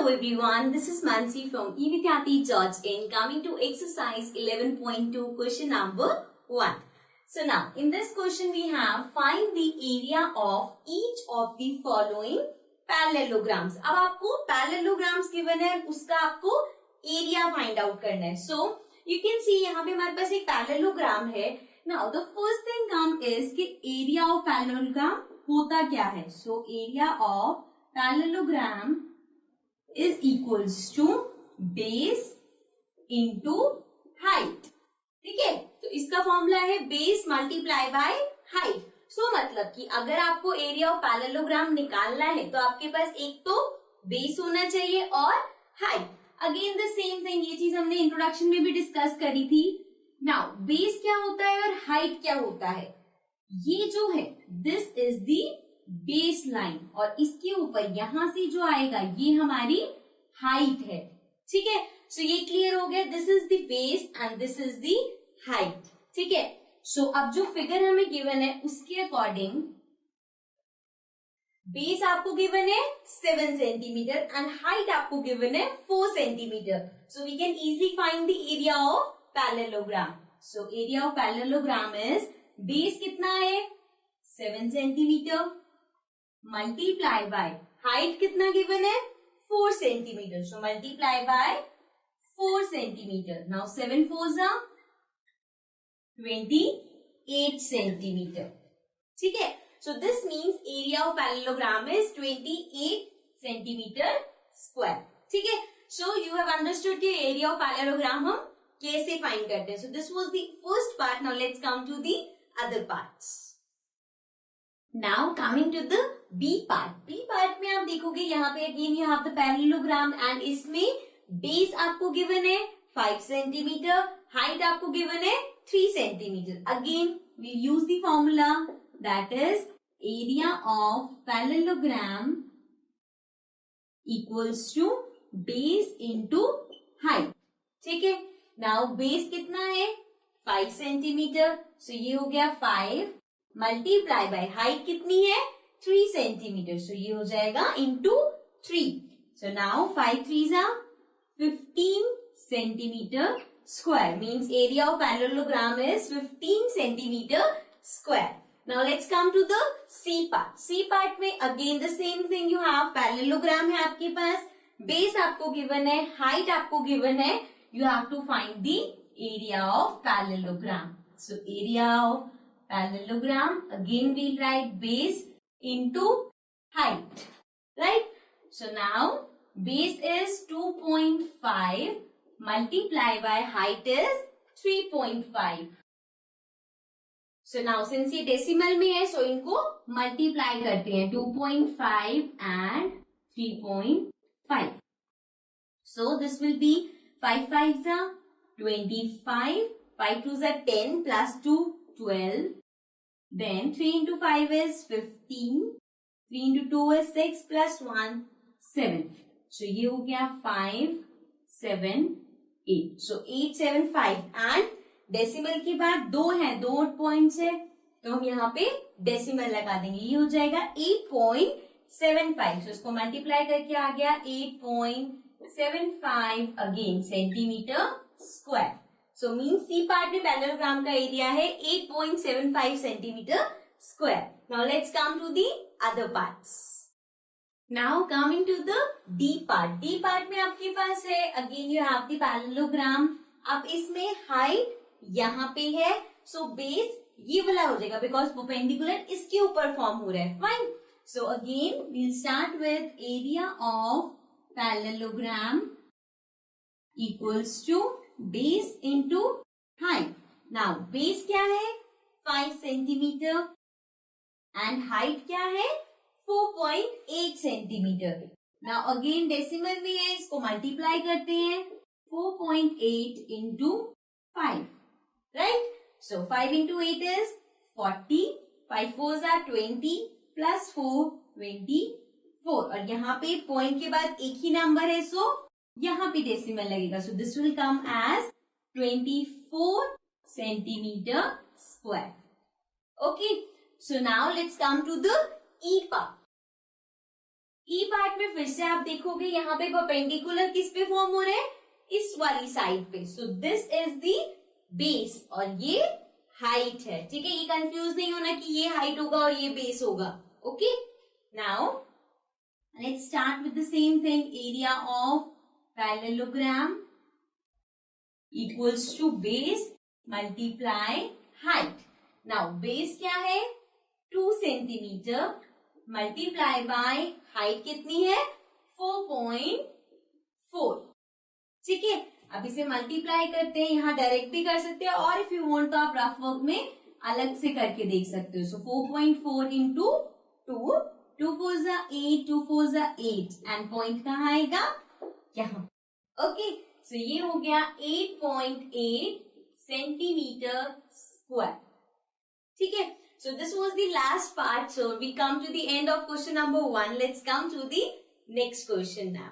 everyone, this is Mansi from evidyarthi.in coming to exercise 11.2 question number 1. So now in this question we have find the area of each of the following parallelograms. अब आपको parallelograms given है, उसका आपको area find out करना है. So you can see यहाँ पे हमारे पास एक parallelogram है. Now the first thing come is कि area of parallelogram होता क्या है. So area of parallelogram is equals to base into height. ठीक है, तो इसका फॉर्मूला है बेस मल्टीप्लाई बाय हाइट. सो मतलब कि अगर आपको एरिया ऑफ पैरेललोग्राम निकालना है तो आपके पास एक तो बेस होना चाहिए और height. Again the same thing, ये चीज हमने इंट्रोडक्शन में भी डिस्कस करी थी. नाउ बेस क्या होता है और हाइट क्या होता है. ये जो है this is the base line और इसके ऊपर यहां से जो आएगा ये हमारी हाइट है. ठीक है, सो ये क्लियर हो गया. This is the base and this is the height. ठीक है, सो अब जो फिगर हमें गिवन है उसके अकॉर्डिंग बेस आपको गिवन है 7 सेंटीमीटर एंड हाइट आपको गिवन है 4 centimetre. So we can easily find the area of parallelogram. So area of parallelogram is base कितना है 7 सेंटीमीटर मल्टीप्लाई बाय हाइट कितना गिवन है 4 centimetre. So multiply by 4 centimetre. Now 7 4s are 28 centimetre. ठीक है, so this means area of parallelogram is 28 centimetre square. ठीक है, so you have understood कि area of parallelogram हम कैसे फाइंड करते हैं. So this was the first part. Now let's come to the other parts. Now coming to the B part. B part में आप देखोगे यहाँ पे again you have the parallelogram and इसमें बेस आपको गिवन है 5 सेंटीमीटर, हाइट आपको given है 3 centimetre. Again we use the formula that is area of parallelogram equals to base into height. ठीक है, नाउ बेस कितना है 5 सेंटीमीटर. सो ये हो गया 5 मल्टीप्लाई बाय हाइट कितनी है 3 सेंटीमीटर. सो ये हो जाएगा into 3. So now 5 3s are 15 centimetre square means area of parallelogram is 15 centimeter square. Now let's come to the C part. C part में again the same thing you have parallelogram है आपके पास, base आपको given है, height आपको given है, you have to find the area of parallelogram. So area of parallelogram again we'll write base into height, right? So now base is 2.5 multiply by height is 3.5. So now since ये decimal में है so इनको multiply करते हैं 2.5 and 3.5. So this will be 5 5s are 25, 5 2s are 10 plus 2 12. Then 3 into 5 is 15, 3 into 2 is 6 plus 1 7. So ये हो गया 5 7 8. So 8 7 5 and decimal की बात 2 है, 2 पॉइंट्स है तो हम यहाँ पे डेसिमल लगा देंगे. ये हो जाएगा 8.75. so इसको मल्टीप्लाई करके आ गया 8.75 again centimetre square. So mean C part में पैरेललोग्राम का एरिया है 8.75 centimetre square. Now let's come to the other parts. Now coming to the D part. D part में आपके पास है again you have the parallelogram. अब इसमें height यहाँ पे है सो बेस ये वाला हो जाएगा बिकॉज परपेंडिकुलर इसके ऊपर फॉर्म हो रहा है. Fine. So again we'll start with area of parallelogram equals to base into height. Now base क्या है 5 सेंटीमीटर एंड हाइट क्या है 4.8 सेंटीमीटर. नाउ अगेन डेसिमल में है इसको मल्टीप्लाई करते हैं 4.8 into 5, right. So 5 into 8 is 40, 5 4s are 20 plus 4 24 और यहाँ पे पॉइंट के बाद एक ही नंबर है सो यहाँ पे डेसिमल लगेगा. So this will come as 24 centimetre square. Okay, so now let's come to the E part. E part में फिर से आप देखोगे यहाँ पे परपेंडिकुलर किस पे फॉर्म हो रहे हैं, इस वाली साइड पे। So this is the base और ये हाइट है। ठीक है, ये कंफ्यूज नहीं होना कि ये हाइट होगा और ये बेस होगा। Okay, now let's start with the same thing. Area of parallelogram equals to base multiply height. Now base क्या है, 2 सेंटीमीटर मल्टीप्लाई बाय हाइट कितनी है, 4.4। ठीक है, अब इसे मल्टीप्लाई करते हैं, यहाँ डायरेक्ट भी कर सकते हैं और इफ यू वांट तो आप रफ वर्क में अलग से करके देख सकते हो। सो 4.4 इंटू 2, 2 4 जा 8, 2 4 जा 8 एंड पॉइंट कहाँ आएगा, यहाँ। ओके, सो ये हो गया 8.8 सेंटीमीटर स्क्वायर। ठीक है, so this was the last part. So we come to the end of question number 1. Let's come to the next question now.